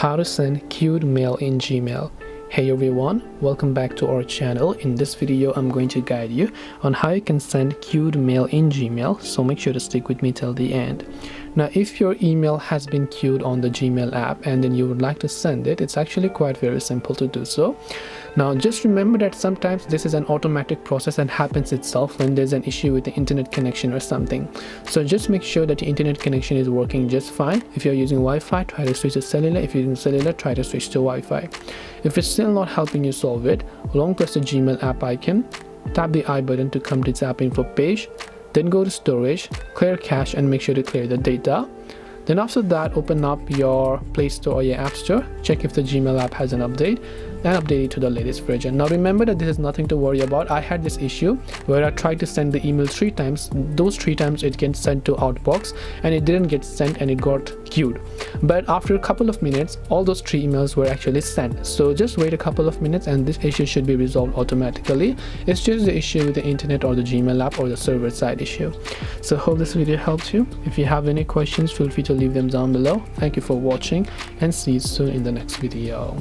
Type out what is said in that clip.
How to send queued mail in Gmail. Hey everyone, welcome back to our channel. In this video I'm going to guide you on how you can send queued mail in Gmail, so make sure to stick with me till the end. Now if your email has been queued on the Gmail app and then you would like to send it, it's actually quite very simple to do so. Now just remember that sometimes this is an automatic process and happens itself when there's an issue with the internet connection or something. So just make sure that your internet connection is working just fine. If you're using Wi-Fi, try to switch to cellular. If you're using cellular, try to switch to Wi-Fi. If it's still not helping you solve it, long press the Gmail app icon, tap the I button to come to its app info page, then go to storage, clear cache and make sure to clear the data. Then after that, open up your Play Store or your App Store, check if the Gmail app has an update and update it to the latest version. Now remember that this is nothing to worry about. I had this issue where I tried to send the email 3 times. Those 3 times it gets sent to outbox and it didn't get sent and it got queued. But after a couple of minutes, all those 3 emails were actually sent. So just wait a couple of minutes and this issue should be resolved automatically. It's just the issue with the internet or the Gmail app or the server side issue. So hope this video helped you. If you have any questions, feel free to leave them down below. Thank you for watching and see you soon in the next video.